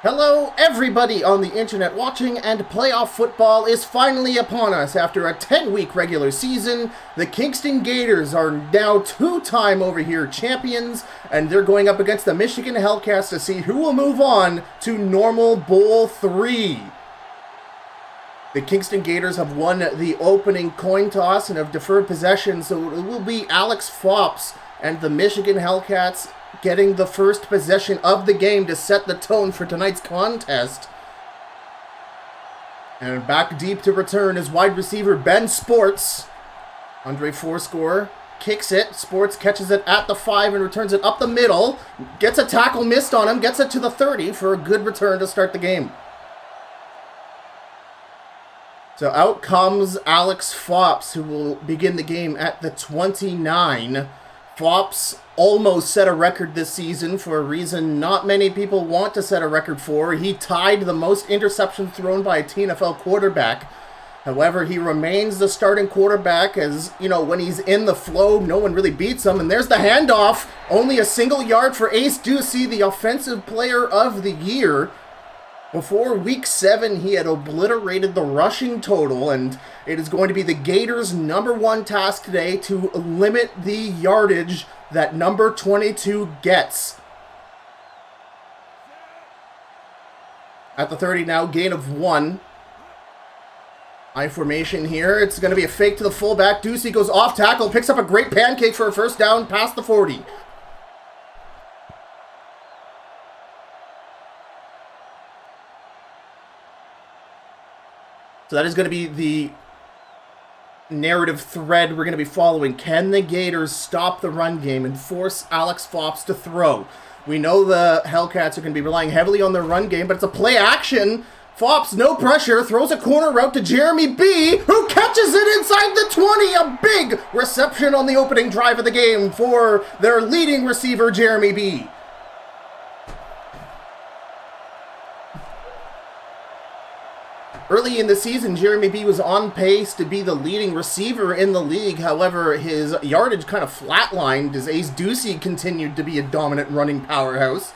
Hello, everybody on the internet watching, and playoff football is finally upon us. After a 10-week regular season, the Kingston Gators are now two-time over here champions, and they're going up against the Michigan Hellcats to see who will move on to Normal Bowl 3. The Kingston Gators have won the opening coin toss and have deferred possession, so it will be Alex Fops and the Michigan Hellcats getting the first possession of the game to set the tone for tonight's contest. And back deep to return is wide receiver Ben Sports. Andre Fourscore kicks it. Sports catches it at the 5 and returns it up the middle. Gets a tackle missed on him. Gets it to the 30 for a good return to start the game. So out comes Alex Fops, who will begin the game at the 29. Fops almost set a record this season for a reason not many people want to set a record for. He tied the most interceptions thrown by a TNFL quarterback. However, he remains the starting quarterback as, when he's in the flow, no one really beats him. And there's the handoff. Only a single yard for Ace Ducey, the offensive player of the year. Before week 7, he had obliterated the rushing total, and it is going to be the Gators' number 1 task today to limit the yardage that number 22 gets. At the 30 now, gain of 1. I formation here. It's going to be a fake to the fullback. Ducey goes off tackle, picks up a great pancake for a first down past the 40. So that is going to be the narrative thread we're going to be following. Can the Gators stop the run game and force Alex Fops to throw? We know the Hellcats are going to be relying heavily on their run game, but it's a play action. Fops, no pressure, throws a corner route to Jeremy B, who catches it inside the 20. A big reception on the opening drive of the game for their leading receiver, Jeremy B. Early in the season, Jeremy B was on pace to be the leading receiver in the league. However, his yardage kind of flatlined as Ace Ducey continued to be a dominant running powerhouse.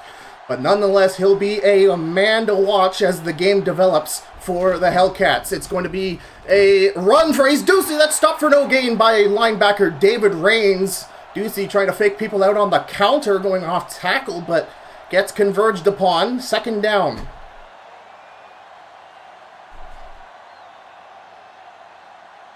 But nonetheless, he'll be a man to watch as the game develops for the Hellcats. It's going to be a run for Ace Ducey. That's stopped for no gain by linebacker David Rains. Ducey trying to fake people out on the counter, going off tackle, but gets converged upon. Second down.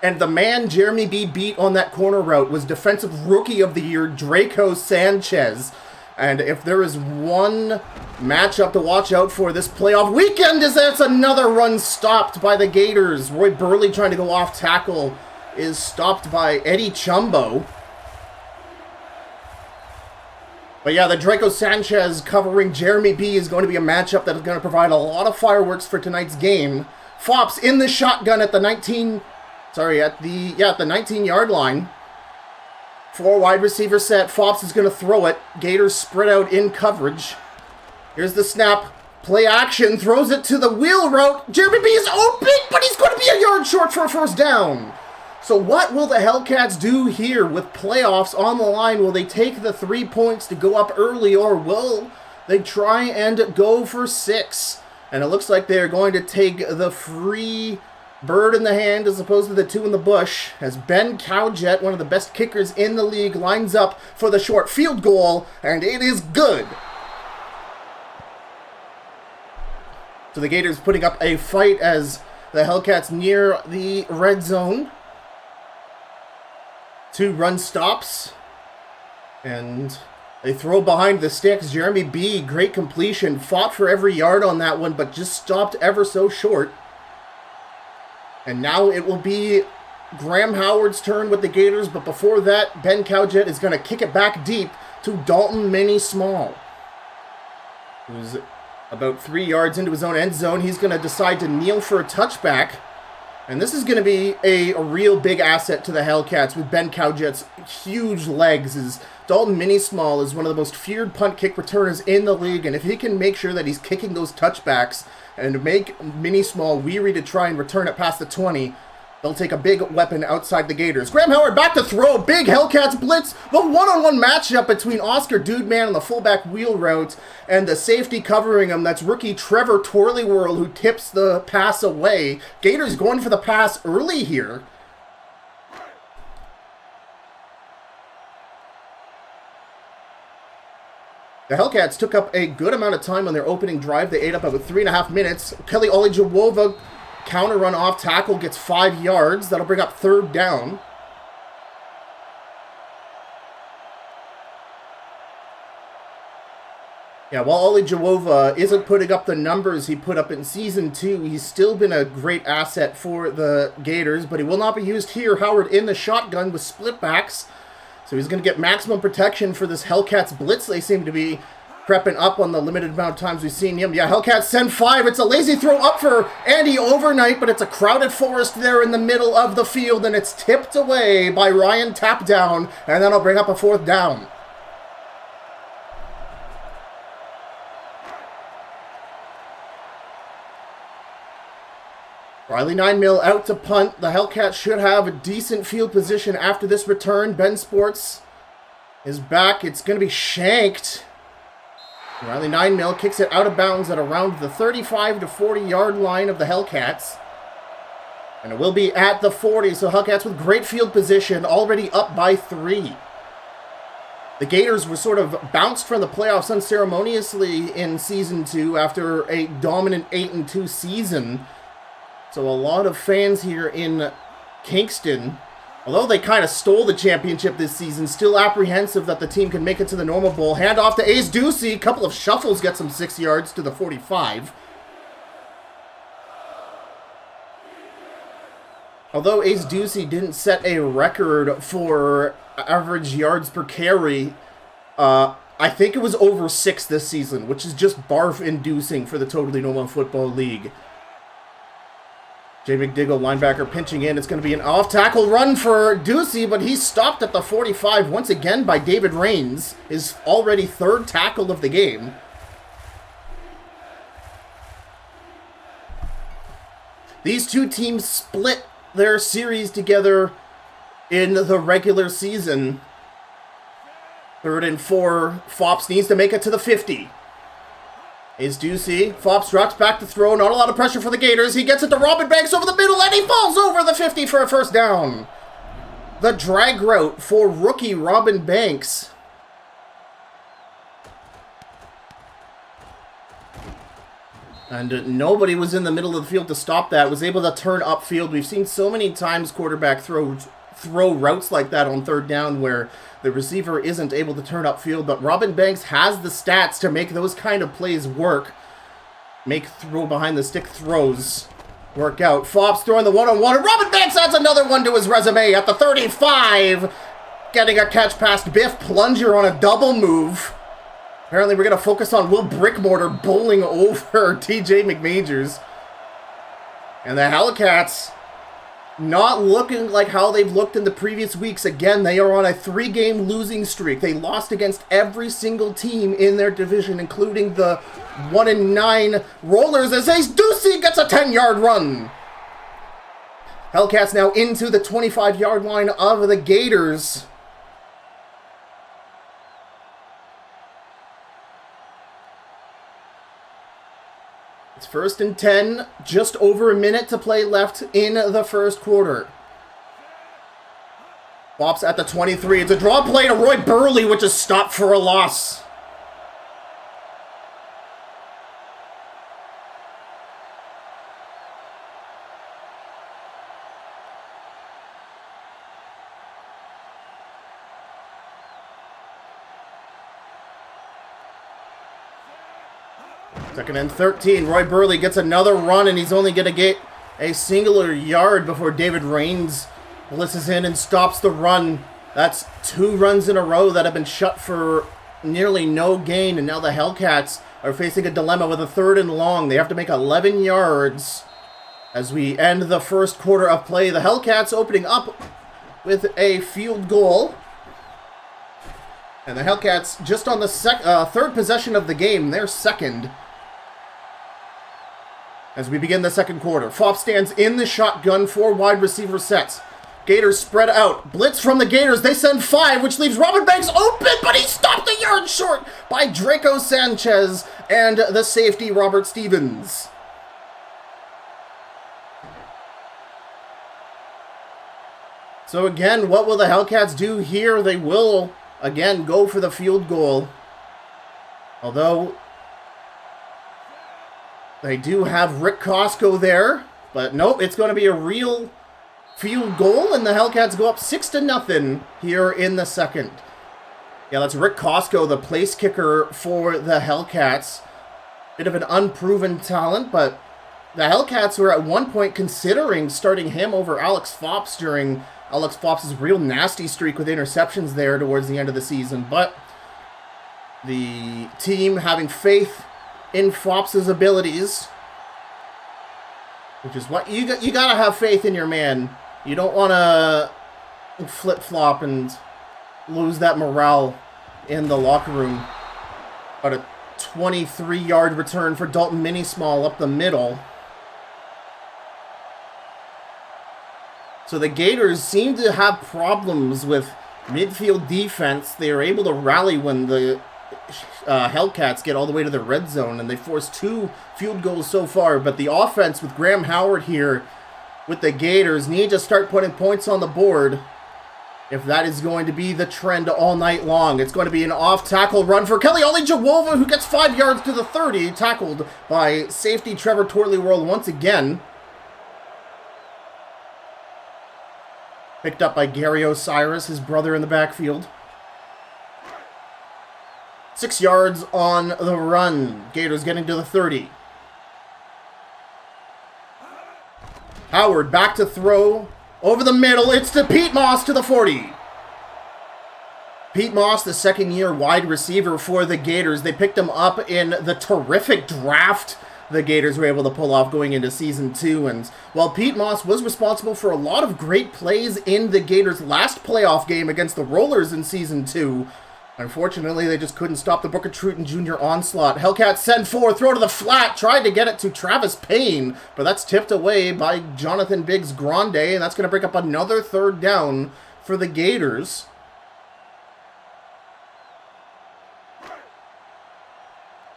And the man Jeremy B beat on that corner route was Defensive Rookie of the Year, Draco Sanchez. And if there is one matchup to watch out for this playoff weekend, is that it's another run stopped by the Gators. Roy Burley trying to go off tackle is stopped by Eddie Chumbo. But yeah, the Draco Sanchez covering Jeremy B is going to be a matchup that is going to provide a lot of fireworks for tonight's game. Fops in the shotgun at the 19-yard line. 4 wide receiver set. Fops is going to throw it. Gators spread out in coverage. Here's the snap. Play action. Throws it to the wheel route. Jeremy B is open, but he's going to be a yard short for a first down. So what will the Hellcats do here with playoffs on the line? Will they take the 3 points to go up early, or will they try and go for 6? And it looks like they're going to take the free bird in the hand as opposed to the 2 in the bush, as Ben Cowjet, one of the best kickers in the league, lines up for the short field goal, and it is good. So the Gators putting up a fight as the Hellcats near the red zone. 2 run stops, and they throw behind the sticks. Jeremy B, great completion, fought for every yard on that one, but just stopped ever so short. And now it will be Graham Howard's turn with the Gators, but before that, Ben Cowjet is going to kick it back deep to Dalton Mini-Small, who's about 3 yards into his own end zone. He's going to decide to kneel for a touchback, and this is going to be a real big asset to the Hellcats with Ben Cowjet's huge legs. As Dalton Mini-Small is one of the most feared punt kick returners in the league, and if he can make sure that he's kicking those touchbacks and make Mini-Small weary to try and return it past the 20, They'll take a big weapon outside the Gators. Graham Howard back to throw. Big Hellcats blitz. The one-on-one matchup between Oscar Dudeman on the fullback wheel route and the safety covering him. That's rookie Trevor Twirlywhirl who tips the pass away. Gators going for the pass early here. The Hellcats took up a good amount of time on their opening drive. They ate up about 3.5 minutes. Kelly Olejawova counter run off tackle gets 5 yards. That'll bring up 3rd down. Yeah, while Olejawova isn't putting up the numbers he put up in Season 2, he's still been a great asset for the Gators, but he will not be used here. Howard in the shotgun with split backs. So he's going to get maximum protection for this Hellcats blitz. They seem to be prepping up on the limited amount of times we've seen him. Yeah, Hellcats send 5. It's a lazy throw up for Andy Overnight, but it's a crowded forest there in the middle of the field, and it's tipped away by Ryan Tapdown, and that'll bring up a 4th down. Riley 9-mil out to punt. The Hellcats should have a decent field position after this return. Ben Sports is back. It's going to be shanked. Riley 9-mil kicks it out of bounds at around the 35 to 40 yard line of the Hellcats. And it will be at the 40, so Hellcats with great field position, already up by 3. The Gators were sort of bounced from the playoffs unceremoniously in Season 2 after a dominant 8-2 season. So a lot of fans here in Kingston, although they kind of stole the championship this season, still apprehensive that the team can make it to the Normal Bowl. Hand off to Ace Ducey. A couple of shuffles get some 6 yards to the 45. Although Ace Ducey didn't set a record for average yards per carry, I think it was over 6 this season, which is just barf-inducing for the Totally Normal Football League. Jay McDiggle, linebacker, pinching in. It's going to be an off-tackle run for Ducey, but he's stopped at the 45 once again by David Rains, his already 3rd tackle of the game. These two teams split their series together in the regular season. 3rd and 4. Fops needs to make it to the 50. Is Ducey. Fops drops back to throw. Not a lot of pressure for the Gators. He gets it to Robin Banks over the middle, and he falls over the 50 for a 1st down. The drag route for rookie Robin Banks. And nobody was in the middle of the field to stop that. Was able to turn upfield. We've seen so many times quarterback throw routes like that on 3rd down where the receiver isn't able to turn upfield, but Robin Banks has the stats to make those kind of plays work. Make throw behind the stick throws work out. Fops throwing the one-on-one, and Robin Banks adds another one to his resume at the 35. Getting a catch past Biff Plunger on a double move. Apparently we're going to focus on Will Brickmortar bowling over TJ McMajors. And the Hellcats not looking like how they've looked in the previous weeks. Again, they are on a 3-game losing streak. They lost against every single team in their division, including the 1-9 Rollers, as Ace Ducey gets a 10-yard run. Hellcats now into the 25-yard line of the Gators. It's 1st and 10, just over a minute to play left in the 1st quarter. Fops at the 23. It's a draw play to Roy Burley, which is stopped for a loss. Second and 13. Roy Burley gets another run, and he's only going to get a singular yard before David Rains blitzes in and stops the run. That's 2 runs in a row that have been shut for nearly no gain, and now the Hellcats are facing a dilemma with a 3rd and long. They have to make 11 yards as we end the 1st quarter of play. The Hellcats opening up with a field goal. And the Hellcats just on the 3rd possession of the game, they're 2nd. as we begin the second quarter. Fopp stands in the shotgun, 4 wide receiver sets. Gators spread out. Blitz from the Gators. They send 5, which leaves Robin Banks open, but he's stopped a yard short by Draco Sanchez and the safety, Robert Stevens. So again, what will the Hellcats do here? They will, again, go for the field goal. Although they do have Rick Costco there, but nope, it's going to be a real field goal, and the Hellcats go up 6-0 here in the second. Yeah, that's Rick Costco, the place kicker for the Hellcats. Bit of an unproven talent, but the Hellcats were at one point considering starting him over Alex Fops during Alex Fops' real nasty streak with interceptions there towards the end of the season, but the team having faith in Fops' abilities, which is what you gotta have faith in your man. You don't want to flip-flop and lose that morale in the locker room. But a 23-yard return for Dalton Minismall up the middle. So the Gators seem to have problems with midfield defense. They are able to rally when the Hellcats get all the way to the red zone, and they forced 2 field goals so far. But the offense with Graham Howard here with the Gators need to start putting points on the board if that is going to be the trend all night long. It's going to be an off-tackle run for Kelly Olijawova, who gets 5 yards to the 30, tackled by safety Trevor Torleyworld once again. Picked up by Gary Osiris, his brother in the backfield. 6 yards on the run. Gators getting to the 30. Howard back to throw. Over the middle, it's to Pete Moss to the 40. Pete Moss, the second-year wide receiver for the Gators. They picked him up in the terrific draft the Gators were able to pull off going into Season 2. And while Pete Moss was responsible for a lot of great plays in the Gators' last playoff game against the Rollers in Season 2, unfortunately, they just couldn't stop the Booker Truton Jr. onslaught. Hellcats send 4, throw to the flat, tried to get it to Travis Payne, but that's tipped away by Jonathan Biggs Grande, and that's going to break up another 3rd down for the Gators.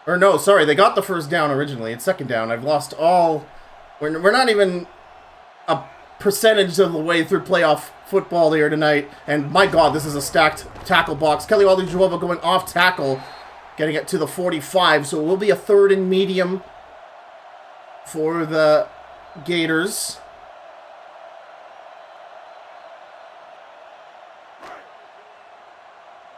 Or no, sorry, they got the 1st down originally. It's 2nd down. I've lost all... We're not even a percentage of the way through playoff football here tonight. And my God, this is a stacked tackle box. Kelly Olijawova going off tackle, getting it to the 45. So it will be a 3rd and medium for the Gators.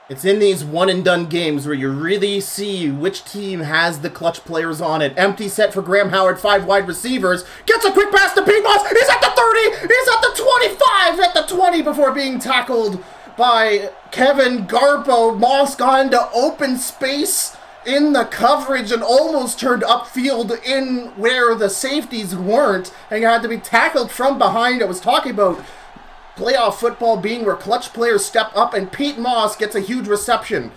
It's in these one-and-done games where you really see which team has the clutch players on it. Empty set for Graham Howard, 5 wide receivers. Gets a quick pass to Pete Moss. He's at the 30. He's at the 25. At the 20 before being tackled by Kevin Garpo. Moss got into open space in the coverage and almost turned upfield in where the safeties weren't and had to be tackled from behind. I was talking about playoff football being where clutch players step up, and Pete Moss gets a huge reception.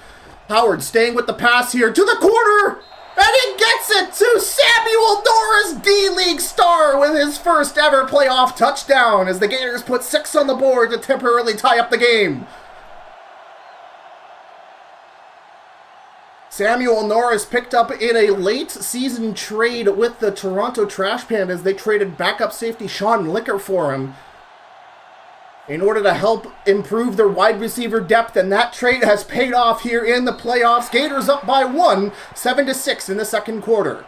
Howard staying with the pass here to the corner, and he gets it to Samuel Norris, D-League star, with his first ever playoff touchdown as the Gators put 6 on the board to temporarily tie up the game. Samuel Norris picked up in a late season trade with the Toronto Trash Pandas. They traded backup safety Sean Licker for him in order to help improve their wide receiver depth, and that trade has paid off here in the playoffs. Gators up by 1, 7-6 in the second quarter.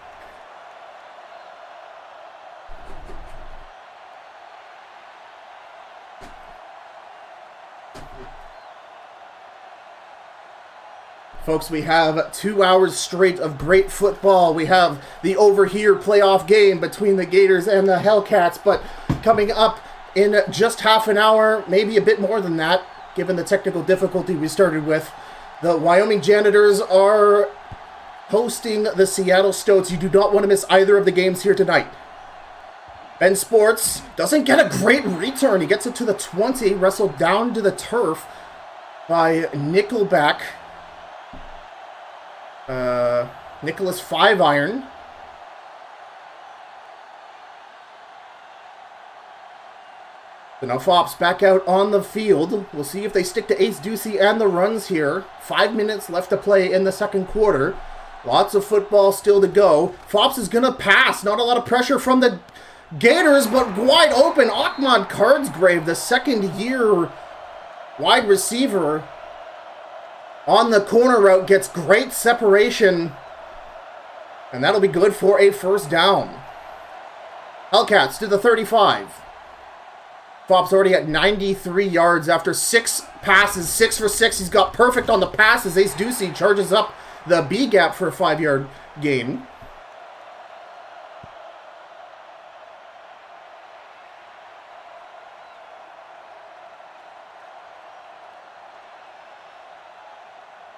Folks, we have 2 hours straight of great football. We have the Over Here playoff game between the Gators and the Hellcats, but coming up in just half an hour, maybe a bit more than that, given the technical difficulty we started with, the Wyoming Janitors are hosting the Seattle Stoats. You do not want to miss either of the games here tonight. Ben Sports doesn't get a great return. He gets it to the 20, wrestled down to the turf by Nickelback. Nicholas 5-iron. So now Fops back out on the field. We'll see if they stick to Ace Ducey and the runs here. 5 minutes left to play in the second quarter. Lots of football still to go. Fops is going to pass. Not a lot of pressure from the Gators, but wide open. Ahmad Cardsgrave, the second-year wide receiver, on the corner route, gets great separation. And that'll be good for a first down. Hellcats to the 35. Fops already at 93 yards after 6 passes, 6 for 6. He's got perfect on the passes. Ace Ducey charges up the B gap for a 5-yard gain.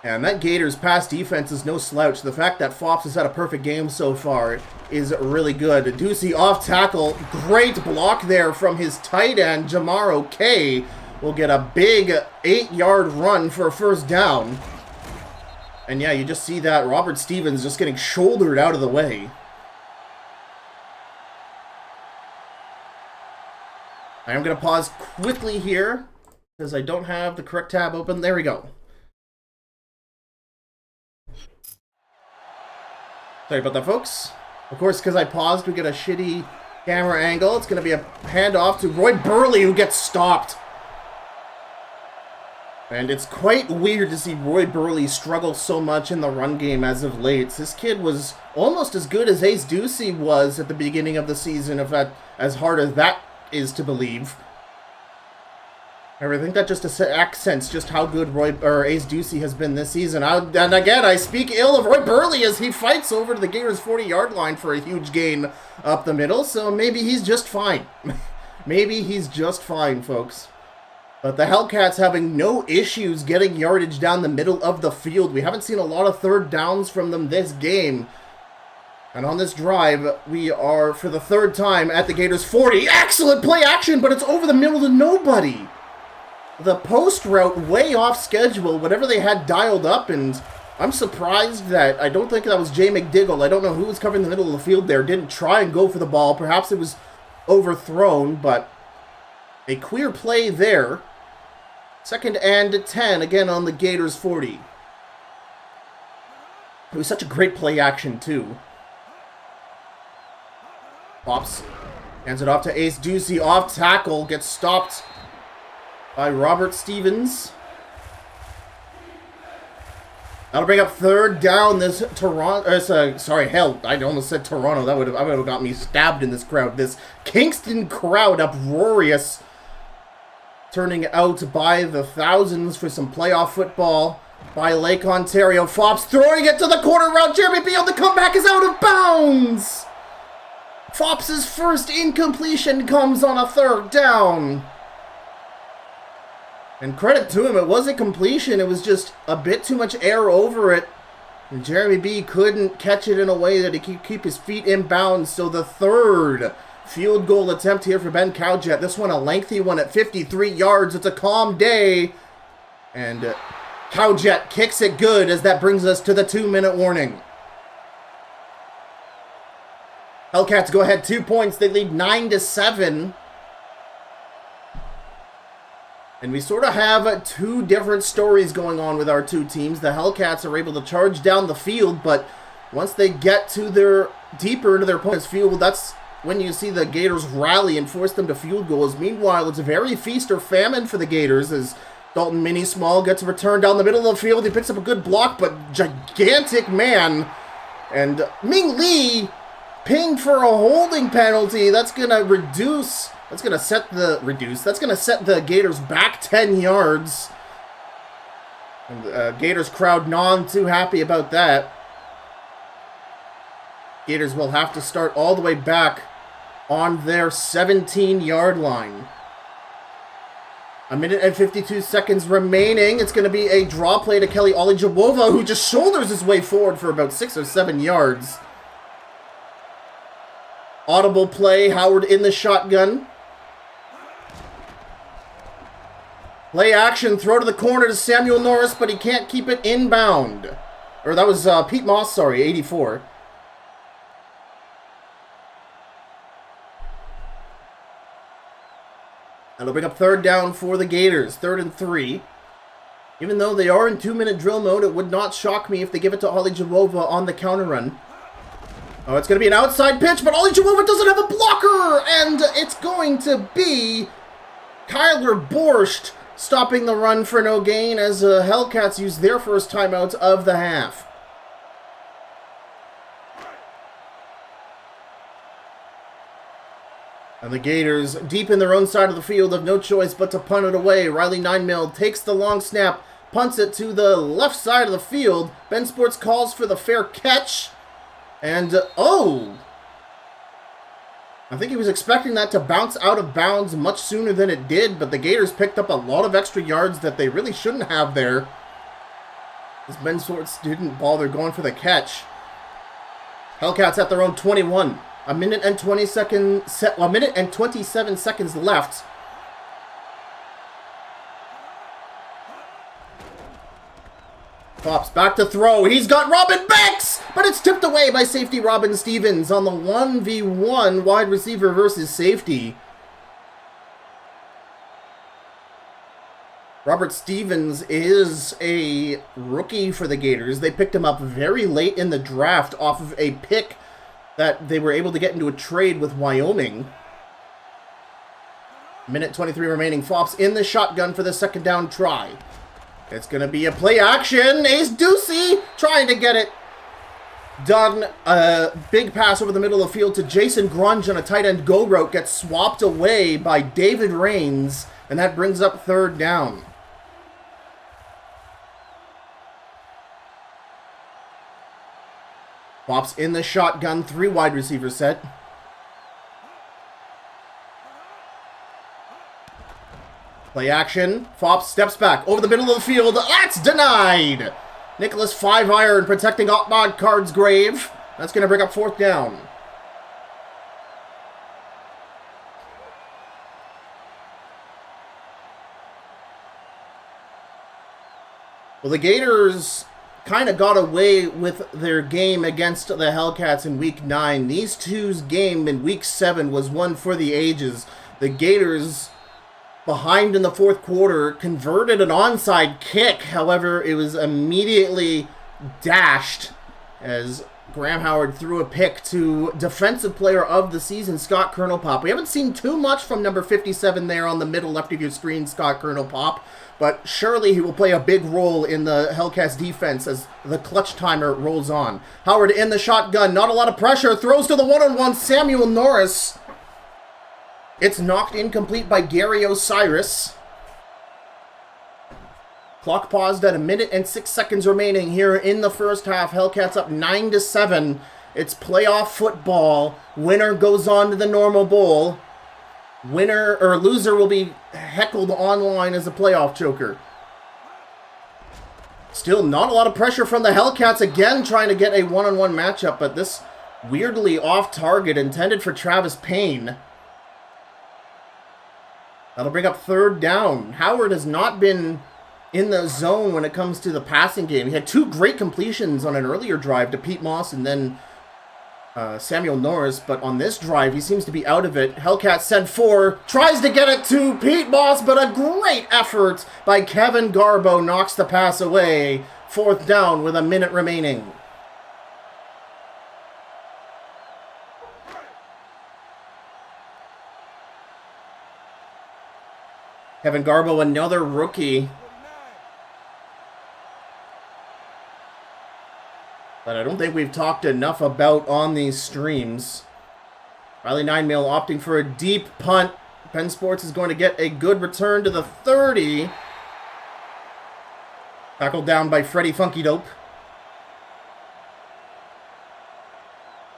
And that Gators pass defense is no slouch. The fact that Fops has had a perfect game so far is really good. Ducey off tackle. Great block there from his tight end, Jamaro K. Will get a big 8-yard run for a first down. And yeah, you just see that Robert Stevens just getting shouldered out of the way. I am going to pause quickly here because I don't have the correct tab open. There we go. Sorry about that, folks. Of course, because I paused, we get a shitty camera angle. It's going to be a handoff to Roy Burley, who gets stopped. And it's quite weird to see Roy Burley struggle so much in the run game as of late. This kid was almost as good as Ace Ducey was at the beginning of the season, if that, as hard as that is to believe. I think that just accents just how good Ace Ducey has been this season. And again, I speak ill of Roy Burley as he fights over to the Gators' 40-yard line for a huge gain up the middle. So maybe he's just fine. Maybe he's just fine, folks. But the Hellcats having no issues getting yardage down the middle of the field. We haven't seen a lot of third downs from them this game. And on this drive, we are, for the third time, at the Gators' 40. Excellent play action, but it's over the middle to nobody. The post route way off schedule, whatever they had dialed up, and I'm surprised that I don't think that was Jay McDiggle. I don't know who was covering the middle of the field there. Didn't try and go for the ball. Perhaps it was overthrown, but a clear play there. 2nd and 10, again on the Gators 40. It was such a great play action, too. Pops hands it off to Ace Ducey, off tackle, gets stopped by Robert Stevens. That'll bring up third down. This hell, I almost said Toronto. That would have got me stabbed in this crowd. This Kingston crowd uproarious, turning out by the thousands for some playoff football by Lake Ontario. Fops throwing it to the corner route. Jeremy Beal, the comeback is out of bounds. Fops' first incompletion comes on a third down. And credit to him, it was a completion. It was just a bit too much air over it. And Jeremy B couldn't catch it in a way that he could keep his feet in bounds. So the third field goal attempt here for Ben Cowjet. This one a lengthy one at 53 yards. It's a calm day. And Cowjet kicks it good as that brings us to the 2-minute warning. Hellcats go ahead 2 points. They lead 9-7. And we sort of have two different stories going on with our two teams. The Hellcats are able to charge down the field, but once they get to deeper into their opponent's field, that's when you see the Gators rally and force them to field goals. Meanwhile, it's a very feast or famine for the Gators as Dalton Mini-Small gets a return down the middle of the field. He picks up a good block, but gigantic man. And Ming Lee pinged for a holding penalty. That's going to reduce... That's going to set the Gators back 10 yards. And Gators crowd not too happy about that. Gators will have to start all the way back on their 17-yard line. 1 minute and 52 seconds remaining. It's going to be a draw play to Kelly Olijawova, who just shoulders his way forward for about 6 or 7 yards. Audible play, Howard in the shotgun. Play action, throw to the corner to Samuel Norris, but he can't keep it inbound. Or that was Pete Moss, sorry, 84. That'll bring up third down for the Gators. 3rd and 3. Even though they are in 2-minute drill mode, it would not shock me if they give it to Ollie Jawova on the counter run. Oh, it's going to be an outside pitch, but Ollie Jawova doesn't have a blocker! And it's going to be Kyler Borscht stopping the run for no gain as Hellcats use their first timeout of the half. And the Gators, deep in their own side of the field, have no choice but to punt it away. Riley Ninemil takes the long snap, punts it to the left side of the field. Ben Sports calls for the fair catch. And, I think he was expecting that to bounce out of bounds much sooner than it did, but the Gators picked up a lot of extra yards that they really shouldn't have there. As Ben Sports didn't bother going for the catch. Hellcats at their own 21. A minute and 27 seconds left. Fops back to throw. He's got Robin Becks, but it's tipped away by safety Robin Stevens on the 1v1 wide receiver versus safety. Robert Stevens is a rookie for the Gators. They picked him up very late in the draft off of a pick that they were able to get into a trade with Wyoming. Minute 23 remaining. Fops in the shotgun for the second down try. It's going to be a play action. Ace Ducey trying to get it done. A big pass over the middle of the field to Jason Grunge on a tight end go route. Gets swapped away by David Rains. And that brings up third down. Fops in the shotgun. 3 wide receiver set. Play action. Fops steps back over the middle of the field. That's denied. Nicholas 5-iron protecting Ahmad Cardsgrave. That's going to bring up fourth down. Well, the Gators kind of got away with their game against the Hellcats in Week 9. These two's game in Week 7 was one for the ages. The Gators, behind in the fourth quarter, converted an onside kick. However, it was immediately dashed as Graham Howard threw a pick to defensive player of the season, Scott Colonel-Pop. We haven't seen too much from number 57 there on the middle left of your screen, Scott Colonel-Pop, but surely he will play a big role in the Hellcats defense as the clutch timer rolls on. Howard in the shotgun, not a lot of pressure, throws to the one-on-one Samuel Norris. It's knocked incomplete by Gary Osiris. Clock paused at 1 minute and 6 seconds remaining here in the first half. Hellcats up 9-7. It's playoff football. Winner goes on to the normal bowl. Winner or loser will be heckled online as a playoff joker. Still not a lot of pressure from the Hellcats, again trying to get a one-on-one matchup, but this weirdly off target intended for Travis Payne. That'll bring up third down. Howard has not been in the zone when it comes to the passing game. He had 2 great completions on an earlier drive to Pete Moss and then Samuel Norris, but on this drive, he seems to be out of it. Hellcat sent 4, tries to get it to Pete Moss, but a great effort by Kevin Garbo knocks the pass away. Fourth down with 1 minute remaining. Kevin Garbo, another rookie that I don't think we've talked enough about on these streams. Riley Ninemil opting for a deep punt. Penn Sports is going to get a good return to the 30. Tackled down by Freddie Funky Dope.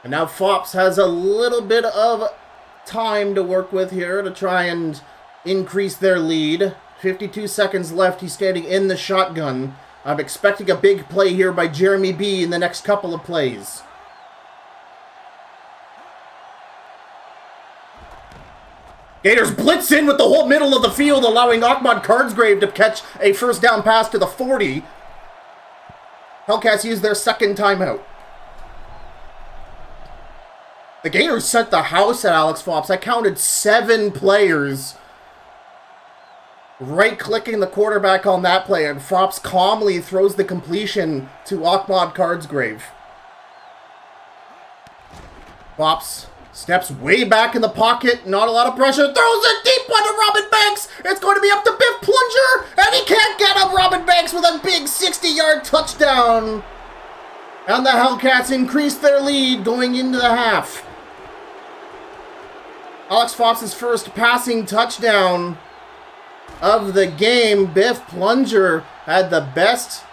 And now Fops has a little bit of time to work with here to try and increase their lead. 52 seconds left. He's standing in the shotgun. I'm expecting a big play here by Jeremy B in the next couple of plays. Gators blitz in with the whole middle of the field, allowing Ahmad Cardsgrave to catch a first down pass to the 40. Hellcats use their second timeout. The Gators sent the house at Alex Fops. I counted 7 players right-clicking the quarterback on that play, and Fops calmly throws the completion to Ahmad Cardsgrave. Fops steps way back in the pocket, not a lot of pressure, throws it deep onto Robin Banks. It's going to be up to Biff Plunger, and he can't get up Robin Banks with a big 60-yard touchdown. And the Hellcats increase their lead going into the half. Alex Fops' first passing touchdown of the game. Biff Plunger had the best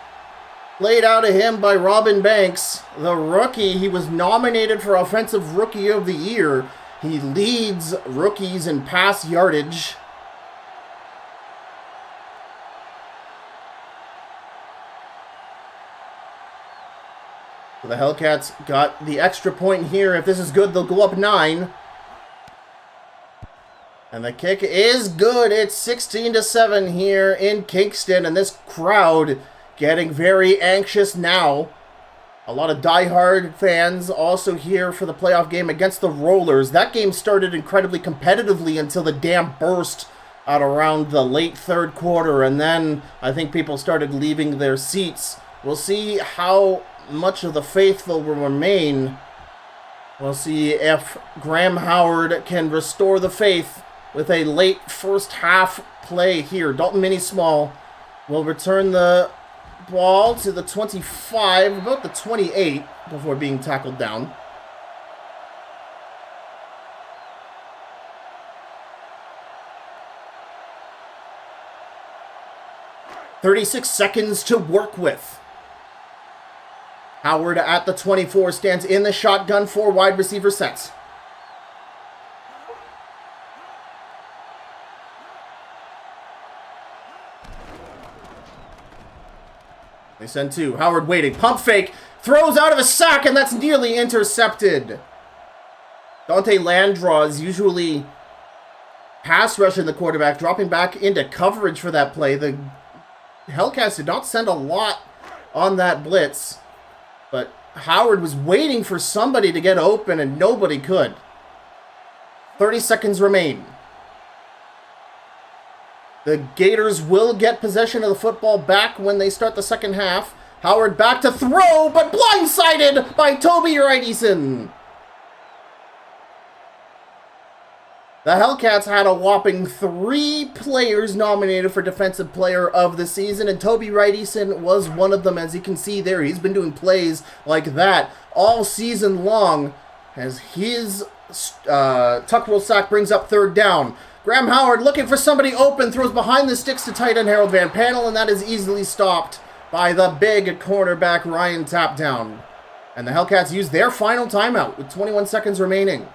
laid out of him by Robin Banks, the rookie. He was nominated for Offensive Rookie of the Year. He leads rookies in pass yardage. So the Hellcats got the extra point here. If this is good, they'll go up 9. And the kick is good. It's 16-7 here in Kingston, and this crowd getting very anxious now. A lot of diehard fans also here for the playoff game against the Rollers. That game started incredibly competitively until the dam burst at around the late third quarter, and then I think people started leaving their seats. We'll see how much of the faithful will remain. We'll see if Graham Howard can restore the faith with a late first half play here. Dalton Mini-Small will return the ball to the 25, about the 28, before being tackled down. "36 seconds to work with." Howard at the 24 stands in the shotgun, 4 wide receiver sets. They send 2. Howard waiting. Pump fake. Throws out of a sack, and that's nearly intercepted. Dante Landraw is usually pass rushing the quarterback, dropping back into coverage for that play. The Hellcats did not send a lot on that blitz, but Howard was waiting for somebody to get open, and nobody could. 30 seconds remain. The Gators will get possession of the football back when they start the second half. Howard back to throw, but blindsided by Toby Wright-Eason. The Hellcats had a whopping 3 players nominated for Defensive Player of the Season, and Toby Wright-Eason was one of them. As you can see there, he's been doing plays like that all season long, as his tuck roll sack brings up 3rd down. Graham Howard looking for somebody open, throws behind the sticks to tight end Harold Van Panel, and that is easily stopped by the big cornerback Ryan Tapdown. And the Hellcats use their final timeout with 21 seconds remaining.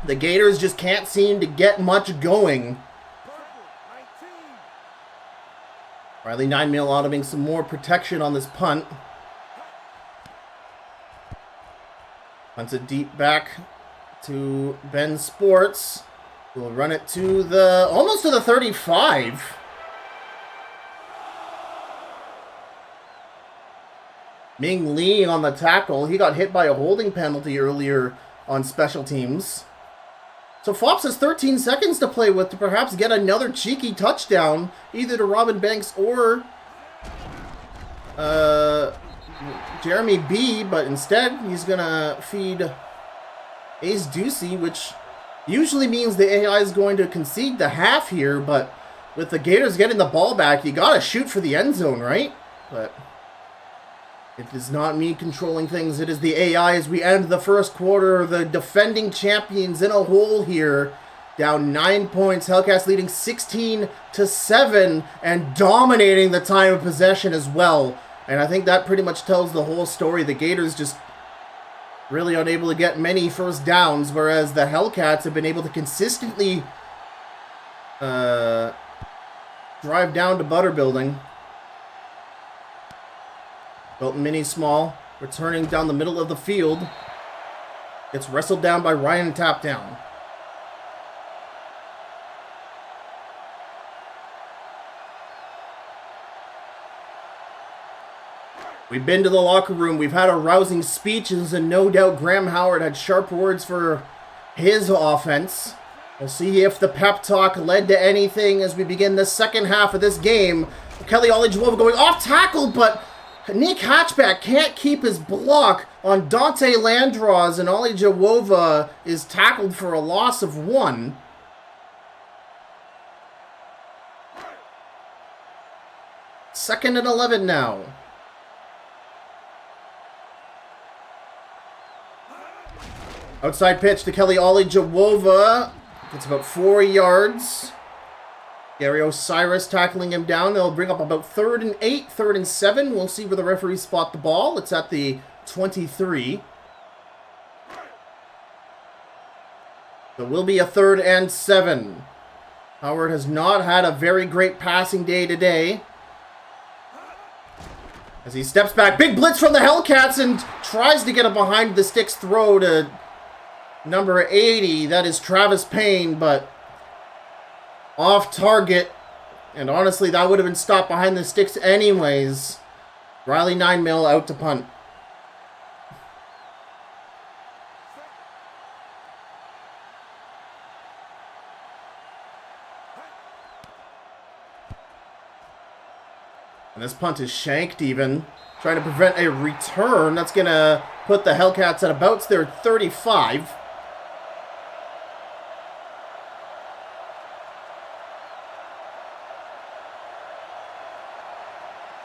The Gators just can't seem to get much going. Riley 9-mil automating some more protection on this punt. Punts it deep back to Ben Sports. We'll run it to the, almost to the 35. Ming Lee on the tackle. He got hit by a holding penalty earlier on special teams. So Fops has 13 seconds to play with to perhaps get another cheeky touchdown, either to Robin Banks or Jeremy B, but instead he's gonna feed Ace Ducey, which usually means the AI is going to concede the half here, but with the Gators getting the ball back, you gotta shoot for the end zone, right? But it is not me controlling things, it is the AI as we end the first quarter. The defending champions in a hole here, down 9 points. Hellcats leading 16-7 and dominating the time of possession as well. And I think that pretty much tells the whole story. The Gators just really unable to get many first downs, whereas the Hellcats have been able to consistently drive down to Butter Building. Dalton Mini-Small returning down the middle of the field. Gets wrestled down by Ryan Tapdown. We've been to the locker room. We've had our rousing speeches, and no doubt Graham Howard had sharp words for his offense. We'll see if the pep talk led to anything as we begin the second half of this game. Kelly Olajewova going off tackle, but Nick Hatchback can't keep his block on Dante Landros, and Olajewova is tackled for a loss of 1. Second and 11 now. Outside pitch to Kelly Olajewova. It's about 4 yards. Gary Osiris tackling him down. They'll bring up about 3rd and 8, 3rd and 7. We'll see where the referees spot the ball. It's at the 23. So it will be a 3rd and 7. Howard has not had a very great passing day today. As he steps back, big blitz from the Hellcats and tries to get a behind the sticks throw to number 80. That is Travis Payne, but off target. And honestly, that would have been stopped behind the sticks anyways. Riley 9-mil out to punt. And this punt is shanked even. Trying to prevent a return. That's going to put the Hellcats at about their 35.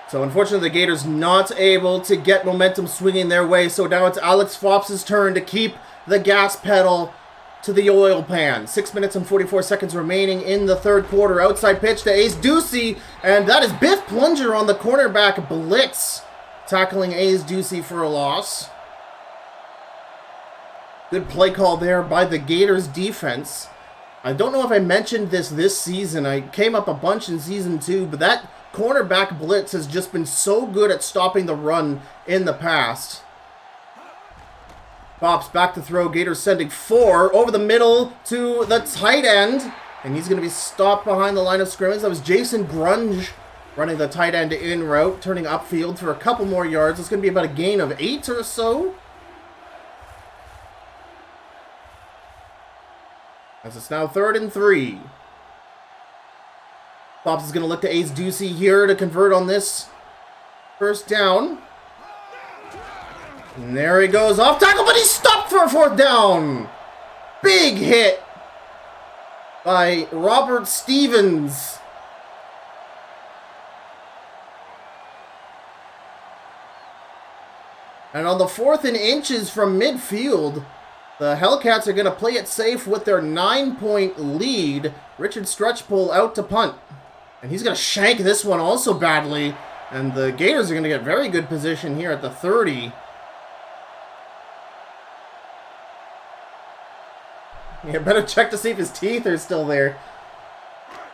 So unfortunately the Gators not able to get momentum swinging their way. So now it's Alex Fops' turn to keep the gas pedal to the oil pan. 6 minutes and 44 seconds remaining in the third quarter. Outside pitch to Ace Ducey. And that is Biff Plunger on the cornerback blitz. Tackling Ace Ducey for a loss. Good play call there by the Gators defense. I don't know if I mentioned this season. I came up a bunch in season 2, but that cornerback blitz has just been so good at stopping the run in the past. Fops back to throw. Gators sending 4 over the middle to the tight end. And he's going to be stopped behind the line of scrimmage. That was Jason Grunge running the tight end in route, turning upfield for a couple more yards. It's going to be about a gain of 8 or so. As it's now 3rd and 3. Fops is going to look to Ace Ducey here to convert on this first down. And there he goes, off tackle, but he's stopped for a 4th down. Big hit by Robert Stevens. And on the 4th and inches from midfield, the Hellcats are going to play it safe with their 9-point lead. Richard Stretchpole out to punt. And he's going to shank this one also badly. And the Gators are going to get very good position here at the 30. You better check to see if his teeth are still there.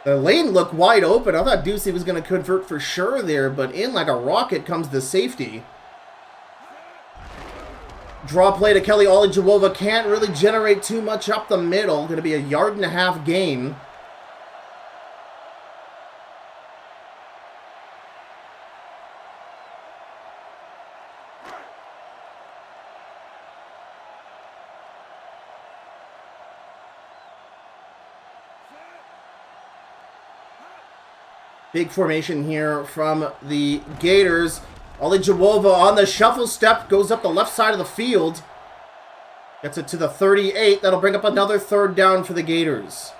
The lane looked wide open. I thought Ducey was going to convert for sure there. But in like a rocket comes the safety. Draw play to Kelly Olajewova. Can't really generate too much up the middle. Going to be a 1.5 yard gain. Big formation here from the Gators. Olajewova on the shuffle step, goes up the left side of the field. Gets it to the 38. That'll bring up another 3rd down for the Gators.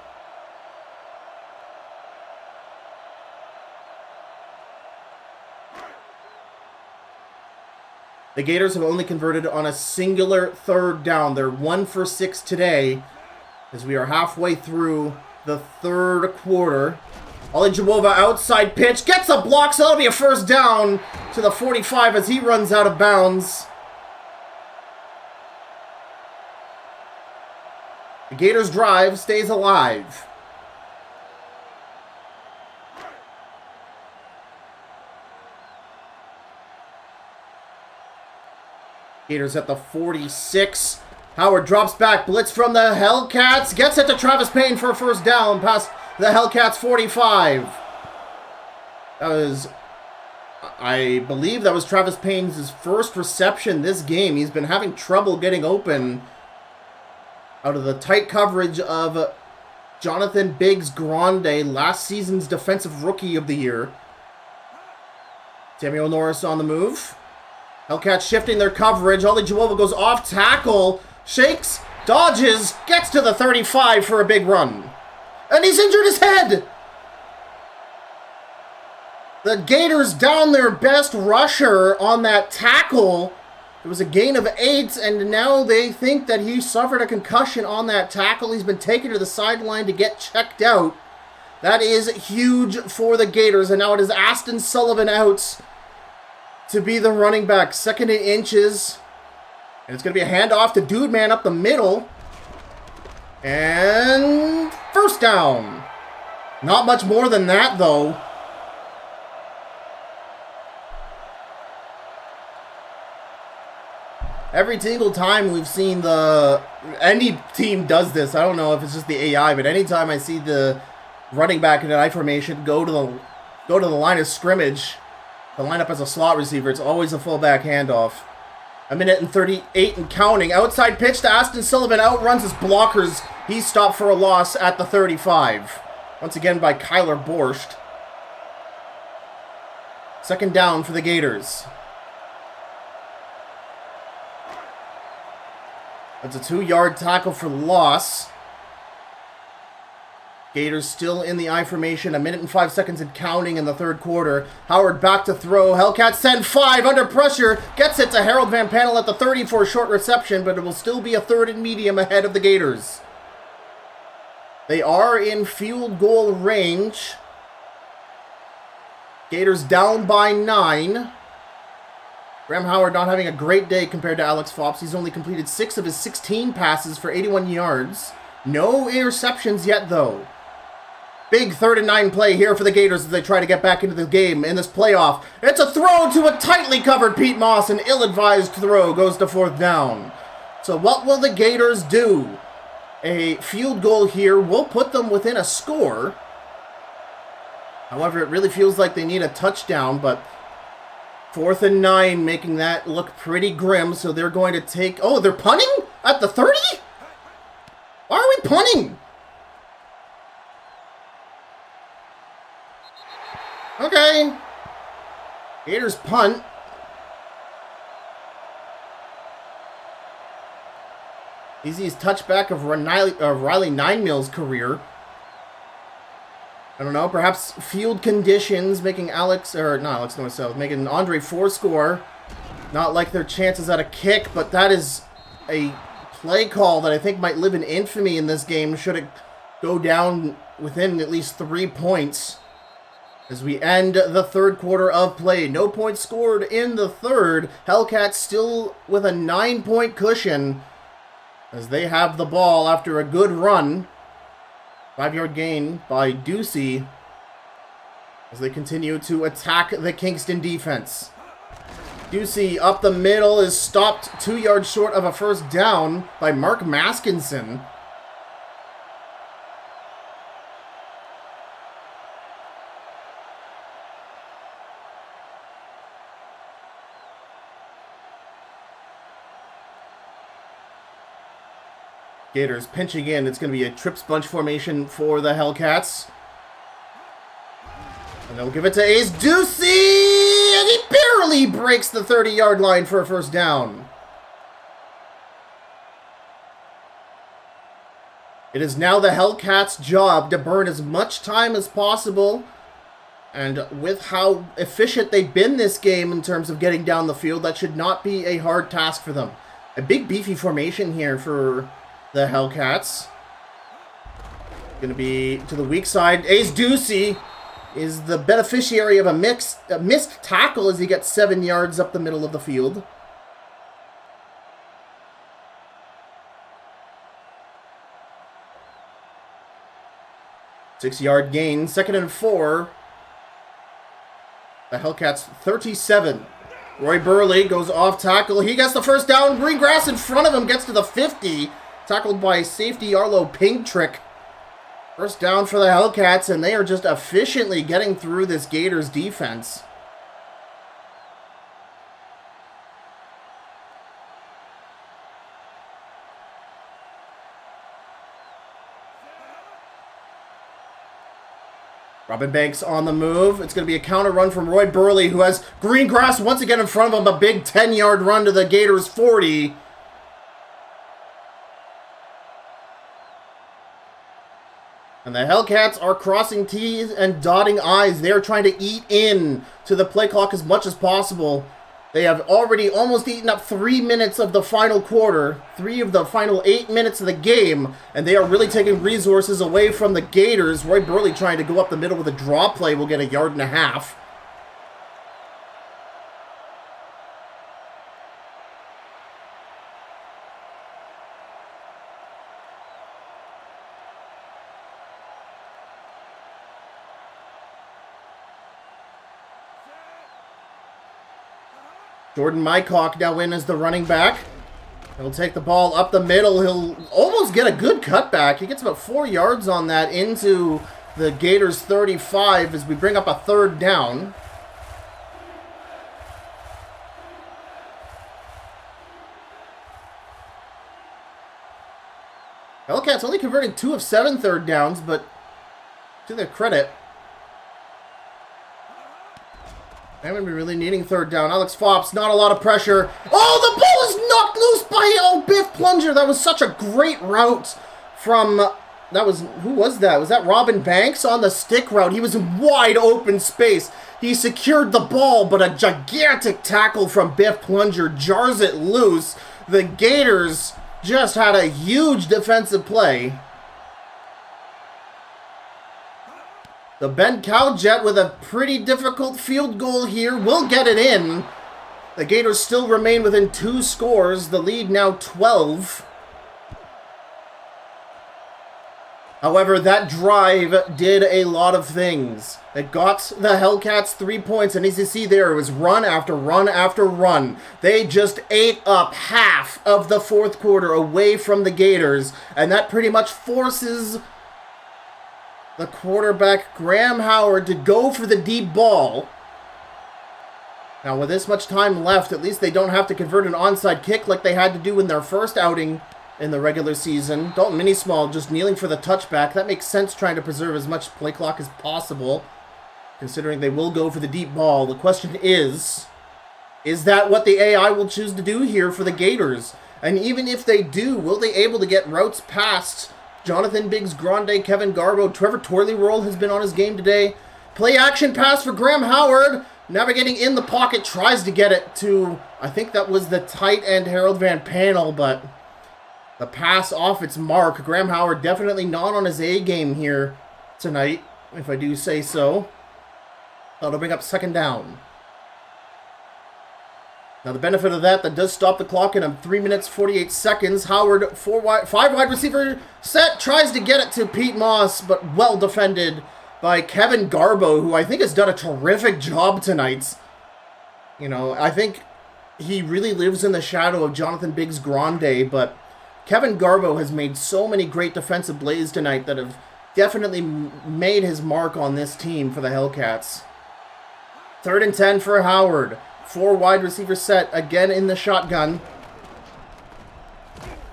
The Gators have only converted on a singular 3rd down. They're 1 for 6 today as we are halfway through the 3rd quarter. Olajewova outside pitch, gets a block, so that'll be a 1st down to the 45 as he runs out of bounds. The Gators drive stays alive. Gators at the 46. Howard drops back, blitz from the Hellcats, gets it to Travis Payne for a 1st down past the Hellcats 45. That was, I believe that was Travis Payne's first reception this game. He's been having trouble getting open Out of the tight coverage of Jonathan Biggs Grande, last season's Defensive Rookie of the Year. Samuel Norris on the move. Hellcats shifting their coverage. Ollie Juova goes off tackle, shakes, dodges, gets to the 35 for a big run. And he's injured his head! The Gators down their best rusher on that tackle. It was a gain of 8, and now they think that he suffered a concussion on that tackle. He's been taken to the sideline to get checked out. That is huge for the Gators, and now it is Aston Sullivan out to be the running back. 2nd and inches. And it's going to be a handoff to Dude Man up the middle. And first down. Not much more than that, though. Every single time we've seen any team does this, I don't know if it's just the AI, but anytime I see the running back in an I formation go to the line of scrimmage, the lineup as a slot receiver, it's always a fullback handoff. 1:38 and counting. Outside pitch to Aston Sullivan. Outruns his blockers. He's stopped for a loss at the 35. Once again by Kyler Borscht. 2nd down for the Gators. That's a 2-yard tackle for loss. Gators still in the I formation. 1:05 and counting in the 3rd quarter. Howard back to throw. Hellcats send 5 under pressure. Gets it to Harold Van Panel at the 30 for a short reception, but it will still be a 3rd and medium ahead of the Gators. They are in field goal range. Gators down by 9. Graham Howard not having a great day compared to Alex Fops. He's only completed 6 of his 16 passes for 81 yards. No interceptions yet, though. Big 3rd and 9 play here for the Gators as they try to get back into the game in this playoff. It's a throw to a tightly covered Pete Moss. An ill-advised throw goes to 4th down. So what will the Gators do? A field goal here will put them within a score. However, it really feels like they need a touchdown, but 4th and 9, making that look pretty grim, so they're going to take... Oh, they're punting? At the 30? Why are we punting? Okay. Gators punt. Easiest touchback of Riley Ninemill's career. I don't know, perhaps field conditions making making Andre Fourscore not like their chances at a kick, but that is a play call that I think might live in infamy in this game should it go down within at least 3 points as we end the 3rd quarter of play. No points scored in the 3rd. Hellcats still with a 9-point cushion as they have the ball after a good run. 5-yard gain by Ducey as they continue to attack the Kingston defense. Ducey up the middle is stopped 2 yards short of a first down by Mark Maskinson. Gators pinching in. It's going to be a trips bunch formation for the Hellcats. And they'll give it to Ace Ducey! And he barely breaks the 30-yard line for a first down. It is now the Hellcats' job to burn as much time as possible. And with how efficient they've been this game in terms of getting down the field, that should not be a hard task for them. A big beefy formation here for the Hellcats. Going to be to the weak side. Ace Ducey is the beneficiary of a missed tackle as he gets 7 yards up the middle of the field. Six-yard gain. 2nd and 4. The Hellcats 37. Roy Burley goes off tackle. He gets the first down. Green grass in front of him. Gets to the 50. Tackled by safety Arlo Pinktrick. First down for the Hellcats, and they are just efficiently getting through this Gators defense. Robin Banks on the move. It's going to be a counter run from Roy Burley, who has green grass once again in front of him. A big 10-yard run to the Gators 40. And the Hellcats are crossing T's and dotting I's. They are trying to eat in to the play clock as much as possible. They have already almost eaten up 3 minutes of the final quarter, 3 of the final 8 minutes of the game, and they are really taking resources away from the Gators. Roy Burley trying to go up the middle with a draw play will get a 1.5 yards. Jordan Mycock now in as the running back. He'll take the ball up the middle. He'll almost get a good cutback. He gets about 4 yards on that into the Gators 35 as we bring up a 3rd down. Hellcats only converting 2 of 7 third downs, but to their credit, they're going to be really needing 3rd down. Alex Fops, not a lot of pressure. Oh, the ball is knocked loose by Biff Plunger. That was such a great route from, who was that? Was that Robin Banks on the stick route? He was in wide open space. He secured the ball, but a gigantic tackle from Biff Plunger jars it loose. The Gators just had a huge defensive play. The Ben Cowjet with a pretty difficult field goal here will get it in. The Gators still remain within 2 scores. The lead now 12. However, that drive did a lot of things. It got the Hellcats 3 points, and as you see there, it was run after run after run. They just ate up half of the 4th quarter away from the Gators, and that pretty much forces the quarterback, Graham Howard, to go for the deep ball. Now, with this much time left, at least they don't have to convert an onside kick like they had to do in their first outing in the regular season. Dalton Minismall just kneeling for the touchback. That makes sense, trying to preserve as much play clock as possible, considering they will go for the deep ball. The question is that what the AI will choose to do here for the Gators? And even if they do, will they able to get routes past Jonathan Biggs Grande, Kevin Garbo? Trevor Torley-Roll has been on his game today. Play action pass for Graham Howard. Navigating in the pocket, tries to get it to, I think that was the tight end Harold Van Panel, but the pass off its mark. Graham Howard definitely not on his A game here tonight, if I do say so. That'll bring up 2nd down. Now, the benefit of that does stop the clock in 3 minutes, 48 seconds. Howard, 5 wide receiver set, tries to get it to Pete Moss, but well defended by Kevin Garbo, who I think has done a terrific job tonight. You know, I think he really lives in the shadow of Jonathan Biggs Grande, but Kevin Garbo has made so many great defensive plays tonight that have definitely made his mark on this team for the Hellcats. 3rd and 10 for Howard. 4 wide receiver set, again in the shotgun.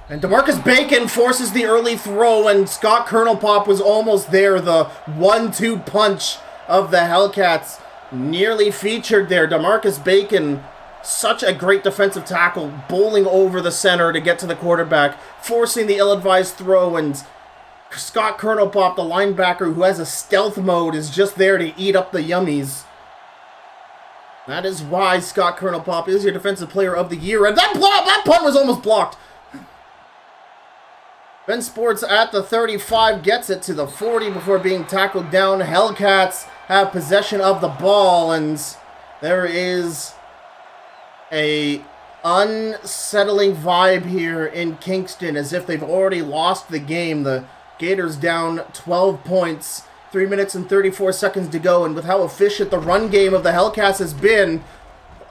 And DeMarcus Bacon forces the early throw, and Scott Kernelpop was almost there. The 1-2 punch of the Hellcats nearly featured there. DeMarcus Bacon, such a great defensive tackle, bowling over the center to get to the quarterback, forcing the ill-advised throw, and Scott Kernelpop, the linebacker who has a stealth mode, is just there to eat up the yummies. That is why Scott Kernelpop is your defensive player of the year. And that punt was almost blocked. Ben Sports at the 35 gets it to the 40 before being tackled down. Hellcats have possession of the ball, and there is a unsettling vibe here in Kingston, as if they've already lost the game. The Gators down 12 points. 3 minutes and 34 seconds to go, and with how efficient the run game of the Hellcats has been,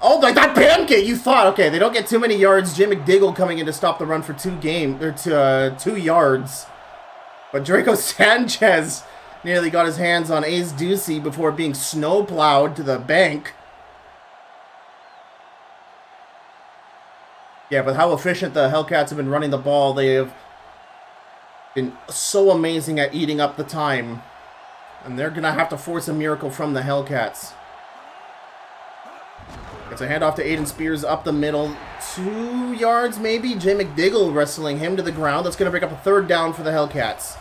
oh, like that pancake, you thought, okay, they don't get too many yards. Jim McDiggle coming in to stop the run for 2 yards. But Draco Sanchez nearly got his hands on Ace Ducey before being snowplowed to the bank. Yeah, but how efficient the Hellcats have been running the ball. They have been so amazing at eating up the time. And they're going to have to force a miracle from the Hellcats. It's a handoff to Aiden Spears up the middle. 2 yards maybe. Jay McDiggle wrestling him to the ground. That's going to break up a 3rd down for the Hellcats.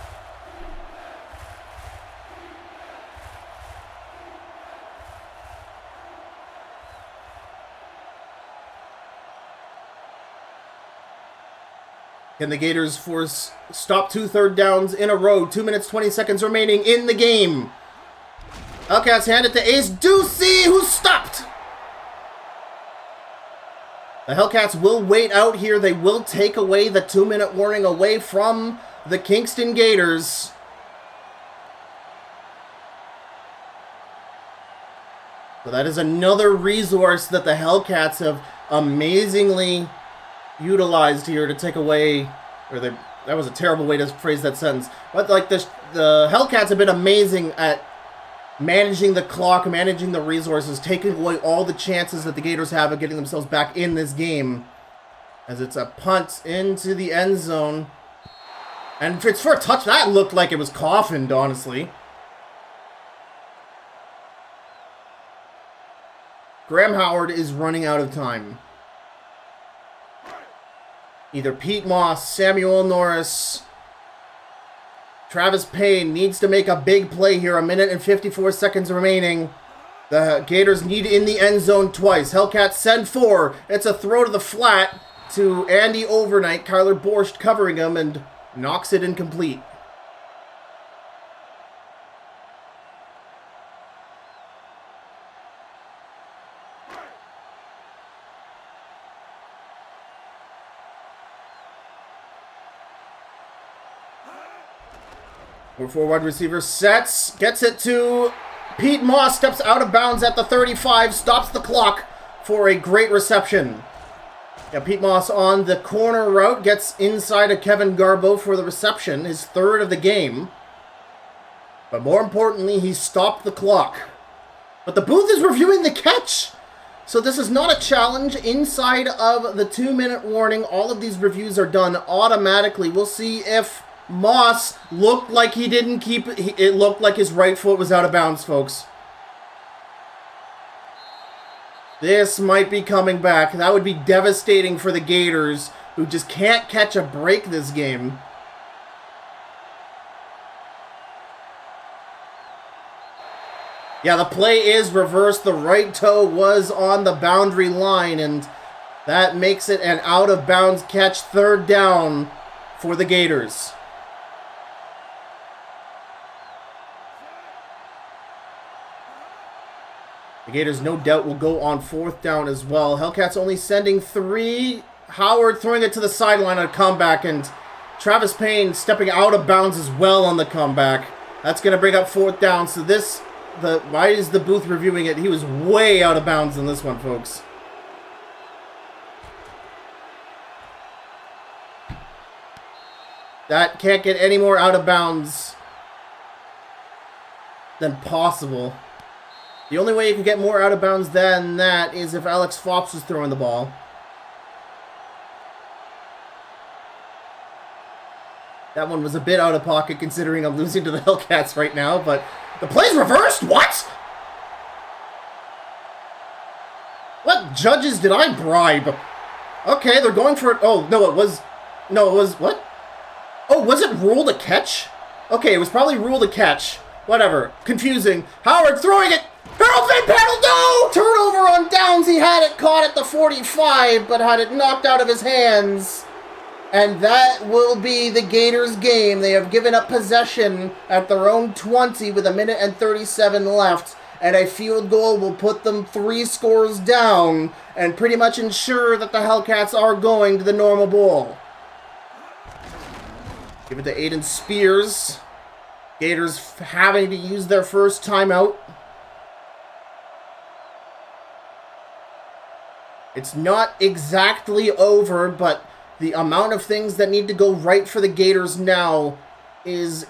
Can the Gators stop 2 third downs in a row? 2 minutes, 20 seconds remaining in the game. Hellcats hand it to Ace Ducey, who stopped. The Hellcats will wait out here. They will take away the 2-minute warning away from the Kingston Gators. So that is another resource that the Hellcats have amazingly utilized here to take away, that was a terrible way to phrase that sentence. But like the Hellcats have been amazing at managing the clock, managing the resources, taking away all the chances that the Gators have of getting themselves back in this game. As it's a punt into the end zone. And it's for a touch. That looked like it was coffined, honestly. Graham Howard is running out of time. Either Pete Moss, Samuel Norris, Travis Payne needs to make a big play here. 1 minute and 54 seconds remaining. The Gators need in the end zone twice. Hellcats send 4. It's a throw to the flat to Andy Overnight. Kyler Borscht covering him and knocks it incomplete. Four wide receiver sets, gets it to Pete Moss, steps out of bounds at the 35, stops the clock for a great reception. Yeah, Pete Moss on the corner route, gets inside of Kevin Garbo for the reception, his 3rd of the game. But more importantly, he stopped the clock. But the booth is reviewing the catch. So this is not a challenge inside of the 2-minute warning. All of these reviews are done automatically. We'll see if Moss looked like he didn't keep it. It looked like his right foot was out of bounds, folks. This might be coming back. That would be devastating for the Gators, who just can't catch a break this game. Yeah, the play is reversed. The right toe was on the boundary line, and that makes it an out-of-bounds catch. 3rd down for the Gators. The Gators, no doubt, will go on 4th down as well. Hellcats only sending 3. Howard throwing it to the sideline on a comeback, and Travis Payne stepping out of bounds as well on the comeback. That's going to bring up 4th down. So why is the booth reviewing it? He was way out of bounds in this one, folks. That can't get any more out of bounds than possible. The only way you can get more out of bounds than that is if Alex Fops was throwing the ball. That one was a bit out of pocket considering I'm losing to the Hellcats right now, but the play's reversed? What? What judges did I bribe? Okay, they're going for it. Oh, no, it was what? Oh, was it ruled a catch? Okay, it was probably ruled a catch. Whatever. Confusing. Howard throwing it. Harold Van Paddle, no! Turnover on downs. He had it caught at the 45, but had it knocked out of his hands. And that will be the Gators' game. They have given up possession at their own 20 with 1 minute and 37 left. And a field goal will put them 3 scores down and pretty much ensure that the Hellcats are going to the Normal Bowl. Give it to Aiden Spears. Gators having to use their first timeout. It's not exactly over, but the amount of things that need to go right for the Gators now is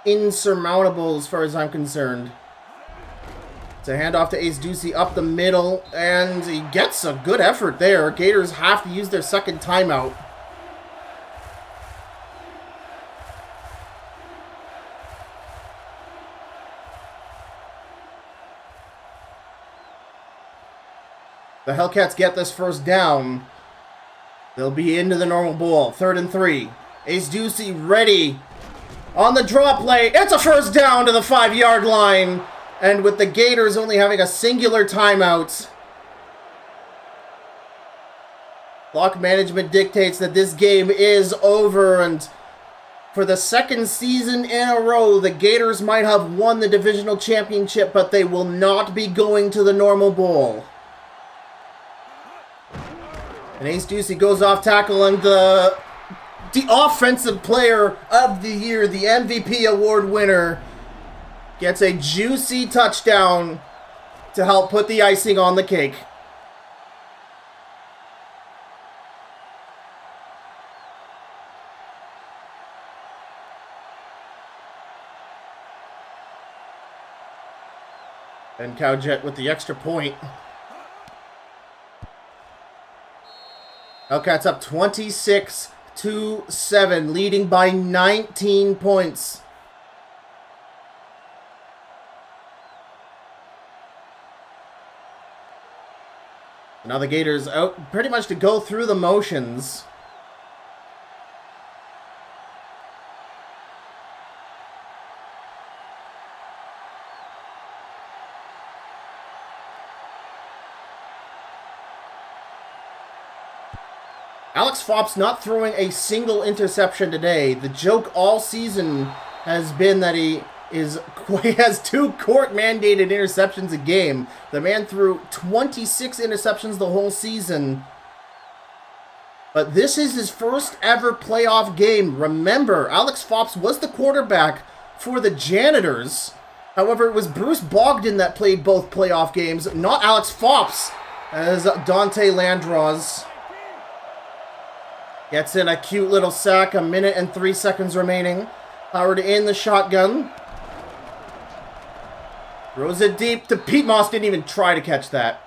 insurmountable as far as I'm concerned. It's a handoff to Ace Ducey up the middle, and he gets a good effort there. Gators have to use their second timeout. The Hellcats get this first down. They'll be into the normal ball. 3rd and 3. Ace Ducey ready on the draw play. It's a first down to the 5-yard line. And with the Gators only having a singular timeout, clock management dictates that this game is over. And for the second season in a row, the Gators might have won the divisional championship, but they will not be going to the normal bowl. And Ace Ducey goes off tackle, and the offensive player of the year, the MVP award winner, gets a juicy touchdown to help put the icing on the cake. And Cowjet with the extra point. Hellcats up 26-7, leading by 19 points. Now the Gators out pretty much to go through the motions. Alex Fopp's not throwing a single interception today. The joke all season has been that he has 2 court-mandated interceptions a game. The man threw 26 interceptions the whole season. But this is his first ever playoff game. Remember, Alex Fopp was the quarterback for the Janitors. However, it was Bruce Bogdan that played both playoff games, not Alex Fopp, as Dante Landros gets in a cute little sack. 1 minute and 3 seconds remaining. Howard in the shotgun. Throws it deep to Pete Moss. Didn't even try to catch that.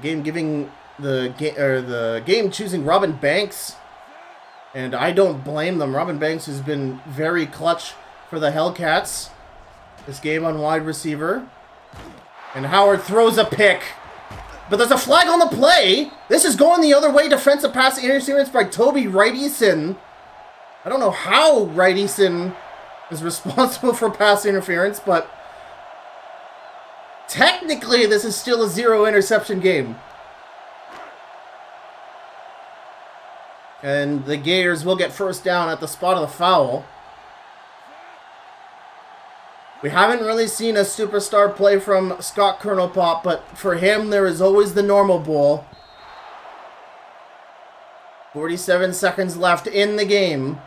Game choosing Robin Banks. And I don't blame them. Robin Banks has been very clutch for the Hellcats. This game on wide receiver. And Howard throws a pick. But there's a flag on the play. This is going the other way. Defensive pass interference by Toby Wright-Eason. I don't know how Wright-Eason is responsible for pass interference, but technically this is still a 0 interception game. And the Gators will get first down at the spot of the foul. We haven't really seen a superstar play from Scott Kernelpop, but for him, there is always the normal bowl. 47 seconds left in the game.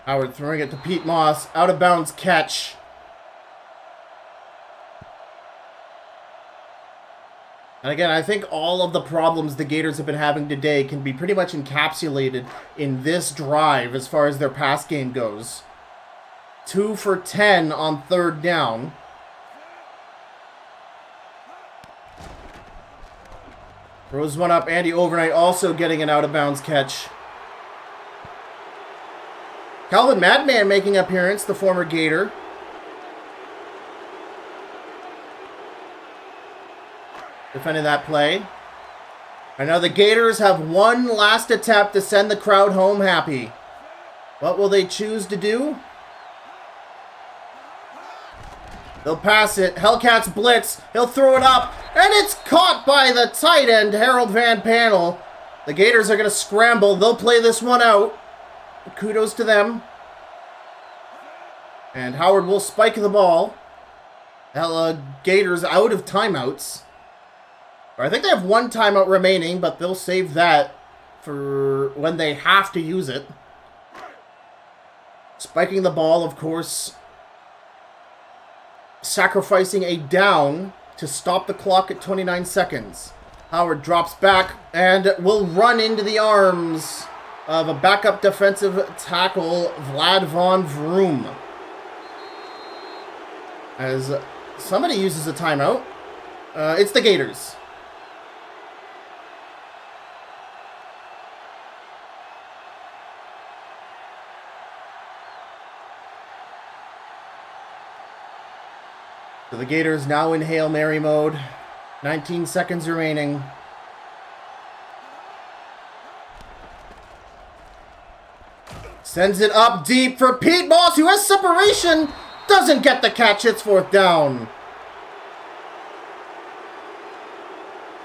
Howard throwing it to Pete Moss. Out of bounds catch. And again, I think all of the problems the Gators have been having today can be pretty much encapsulated in this drive as far as their pass game goes. 2 for 10 on 3rd down. Throws one up. Andy Overnight also getting an out of bounds catch. Calvin Madman making an appearance, the former Gator. Defending that play. And now the Gators have one last attempt to send the crowd home happy. What will they choose to do? They'll pass it. Hellcats blitz. He'll throw it up. And it's caught by the tight end, Harold Van Panel. The Gators are going to scramble. They'll play this one out. Kudos to them. And Howard will spike the ball. Gators out of timeouts. I think they have 1 timeout remaining, but they'll save that for when they have to use it. Spiking the ball, of course. Sacrificing a down to stop the clock at 29 seconds. Howard drops back and will run into the arms of a backup defensive tackle, Vlad Von Vroom. As somebody uses a timeout. It's the Gators. So the Gators now in Hail Mary mode. 19 seconds remaining. Sends it up deep for Pete Moss, who has separation. Doesn't get the catch. It's fourth down.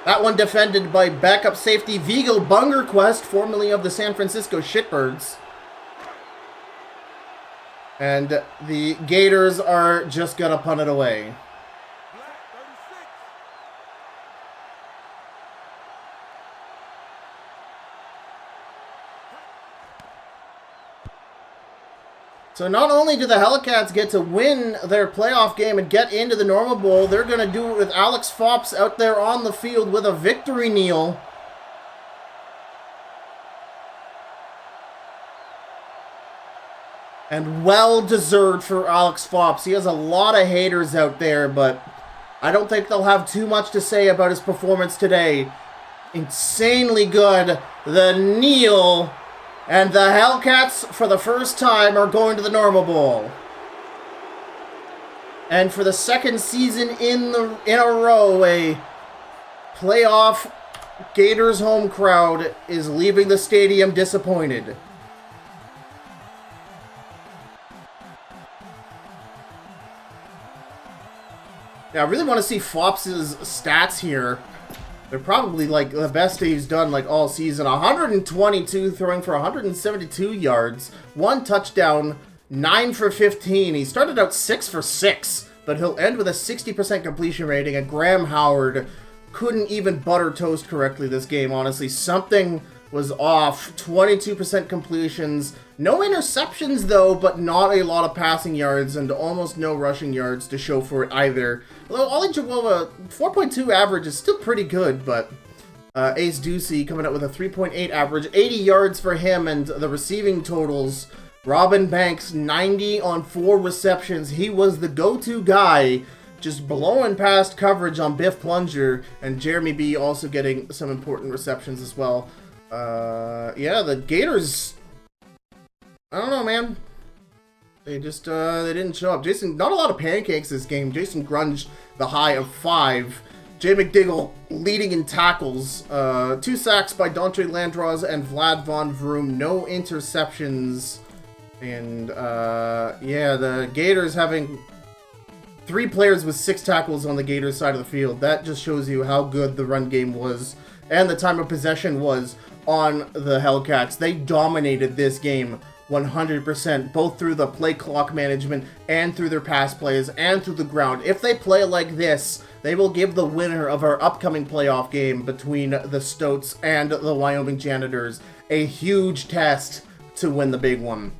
That one defended by backup safety Viggo Bungerquist, formerly of the San Francisco Shitbirds. And the Gators are just going to punt it away. So not only do the Hellcats get to win their playoff game and get into the Normal Bowl, they're going to do it with Alex Fops out there on the field with a victory kneel. And well-deserved for Alex Fops. He has a lot of haters out there, but I don't think they'll have too much to say about his performance today. Insanely good. The kneel. And the Hellcats, for the first time, are going to the Normal Bowl. And for the second season in a row, a playoff Gators home crowd is leaving the stadium disappointed. Yeah, I really want to see Fops' stats here. They're probably like the best he's done like all season. 122, throwing for 172 yards, 1 touchdown, 9 for 15. He started out 6 for 6, but he'll end with a 60% completion rating. And Graham Howard couldn't even butter toast correctly this game, honestly. Something was off. 22% completions. No interceptions, though, but not a lot of passing yards and almost no rushing yards to show for it either. Although Ollie Jawova, 4.2 average is still pretty good, but Ace Ducey coming out with a 3.8 average. 80 yards for him, and the receiving totals. Robin Banks, 90 on 4 receptions. He was the go-to guy, just blowing past coverage on Biff Plunger, and Jeremy B also getting some important receptions as well. Yeah, the Gators, I don't know, man. They just, they didn't show up. Not a lot of pancakes this game. Jason Grunge, the high of 5. Jay McDiggle leading in tackles. 2 sacks by Dontre Landros and Vlad Von Vroom. No interceptions. And, yeah, the Gators having 3 players with 6 tackles on the Gators side of the field. That just shows you how good the run game was and the time of possession was on the Hellcats. They dominated this game 100%, both through the play clock management and through their pass plays and through the ground. If they play like this, they will give the winner of our upcoming playoff game between the Stoats and the Wyoming Janitors a huge test to win the big one.